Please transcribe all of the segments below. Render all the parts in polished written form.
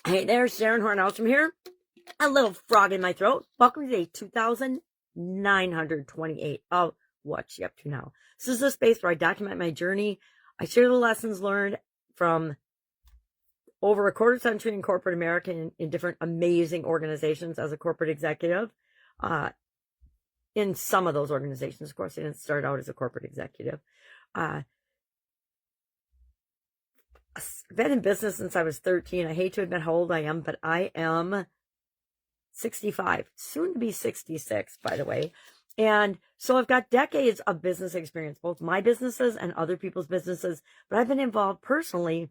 Hey there, Sharon Horne-Ellstrom here. A little frog in my throat. Welcome to day 2928 of What's She Up To Now. This is a space where I document my journey. I share the lessons learned from over a quarter century in corporate America in different amazing organizations as a corporate executive. In some of those organizations, of course, I didn't start out as a corporate executive. I've been in business since I was 13. I hate to admit how old I am, but I am 65, soon to be 66, by the way. And so I've got decades of business experience, both my businesses and other people's businesses, but I've been involved personally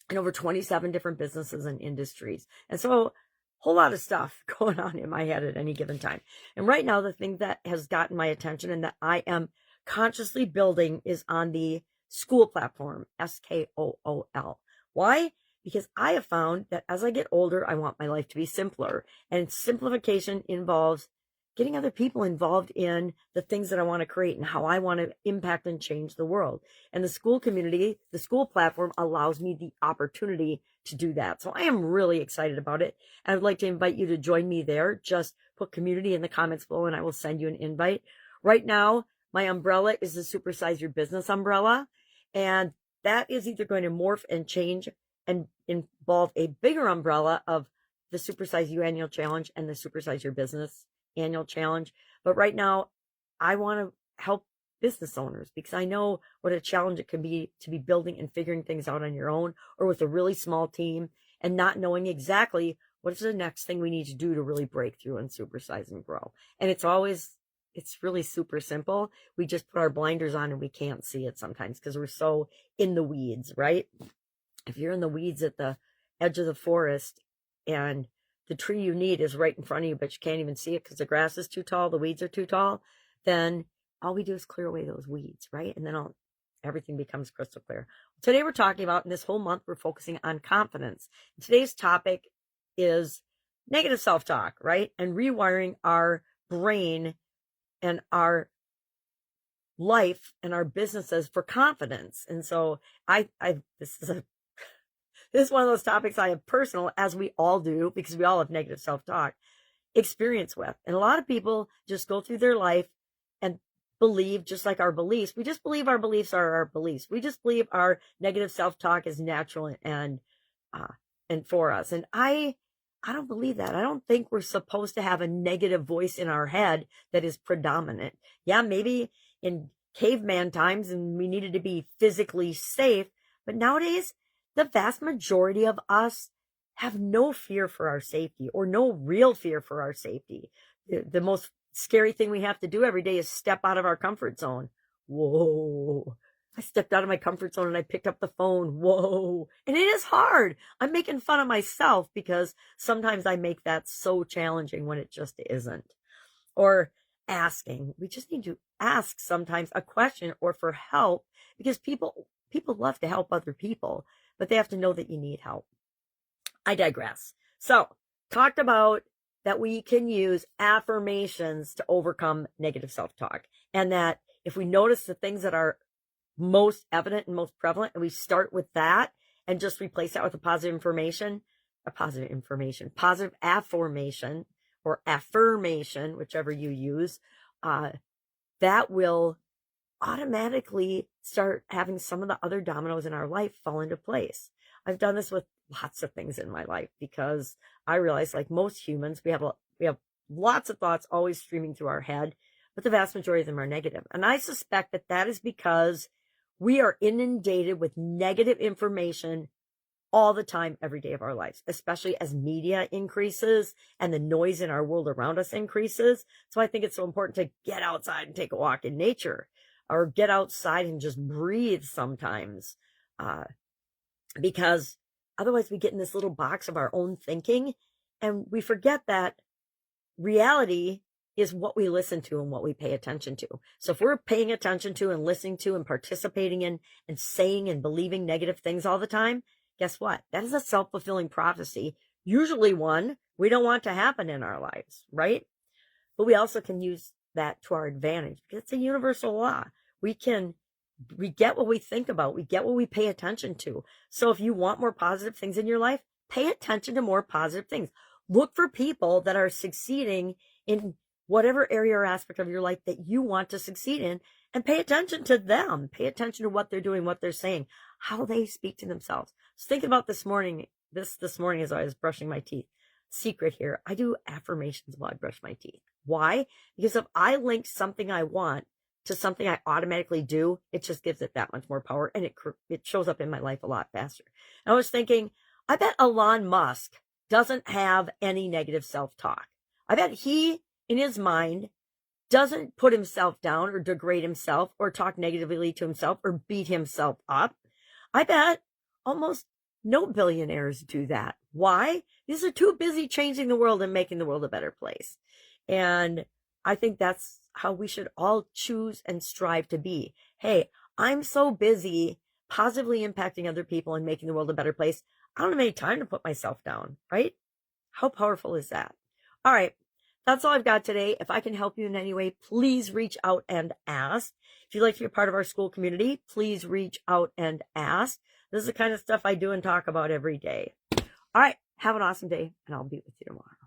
in over 27 different businesses and industries. And so a whole lot of stuff going on in my head at any given time. And right now, the thing that has gotten my attention and that I am consciously building is on the Skool platform, Skool. Why? Because I have found that as I get older, I want my life to be simpler. And simplification involves getting other people involved in the things that I want to create and how I want to impact and change the world. And the Skool community, the Skool platform allows me the opportunity to do that. So I am really excited about it. I would like to invite you to join me there. Just put community in the comments below and I will send you an invite. Right now, my umbrella is the Supersize Your Business umbrella. And that is either going to morph and change and involve a bigger umbrella of the Supersize You Annual Challenge and the Supersize Your Business Annual Challenge. But right now, I want to help business owners because I know what a challenge it can be to be building and figuring things out on your own or with a really small team and not knowing exactly what is the next thing we need to do to really break through and supersize and grow. And it's really super simple. We just put our blinders on and we can't see it sometimes because we're so in the weeds, right? If you're in the weeds at the edge of the forest and the tree you need is right in front of you, but you can't even see it because the grass is too tall, the weeds are too tall, then all we do is clear away those weeds, right? And then everything becomes crystal clear. Today we're talking about, in this whole month, we're focusing on confidence. Today's topic is negative self-talk, right? And rewiring our brain and our life and our businesses for confidence. And so this is one of those topics I have personal, as we all do, because we all have negative self-talk, experience with. And a lot of people just go through their life and believe, just like our beliefs, we just believe our beliefs are our beliefs. We just believe our negative self-talk is natural and for us. And I don't believe that. I don't think we're supposed to have a negative voice in our head that is predominant. Yeah, maybe in caveman times and we needed to be physically safe, but nowadays, the vast majority of us have no fear for our safety or no real fear for our safety. The most scary thing we have to do every day is step out of our comfort zone. Whoa. I stepped out of my comfort zone and I picked up the phone. Whoa. And it is hard. I'm making fun of myself because sometimes I make that so challenging when it just isn't. Or asking. We just need to ask sometimes a question or for help because people love to help other people, but they have to know that you need help. I digress. So, talked about that we can use affirmations to overcome negative self-talk. And that if we notice the things that are most evident and most prevalent, and we start with that and just replace that with positive affirmation or affirmation, whichever you use, that will automatically start having some of the other dominoes in our life fall into place. I've done this with lots of things in my life because I realize, like most humans, we have lots of thoughts always streaming through our head, but the vast majority of them are negative. And I suspect that is because we are inundated with negative information all the time, every day of our lives, especially as media increases and the noise in our world around us increases. So I think it's so important to get outside and take a walk in nature or get outside and just breathe sometimes. Because otherwise we get in this little box of our own thinking and we forget that reality is what we listen to and what we pay attention to. So if we're paying attention to and listening to and participating in and saying and believing negative things all the time, guess what? That is a self-fulfilling prophecy, usually one we don't want to happen in our lives, right? But we also can use that to our advantage because it's a universal law. We get what we think about. We get what we pay attention to. So if you want more positive things in your life, pay attention to more positive things. Look for people that are succeeding in whatever area or aspect of your life that you want to succeed in, and pay attention to them. Pay attention to what they're doing, what they're saying, how they speak to themselves. I was thinking about this morning as I was brushing my teeth. Secret here, I do affirmations while I brush my teeth. Why? Because if I link something I want to something I automatically do, it just gives it that much more power, and it shows up in my life a lot faster. And I was thinking, I bet Elon Musk doesn't have any negative self-talk. I bet he, in his mind, doesn't put himself down or degrade himself or talk negatively to himself or beat himself up. I bet almost no billionaires do that. Why? These are too busy changing the world and making the world a better place. And I think that's how we should all choose and strive to be. Hey, I'm so busy positively impacting other people and making the world a better place. I don't have any time to put myself down, right? How powerful is that? All right. That's all I've got today. If I can help you in any way, please reach out and ask. If you'd like to be a part of our Skool community, please reach out and ask. This is the kind of stuff I do and talk about every day. All right. Have an awesome day, and I'll be with you tomorrow.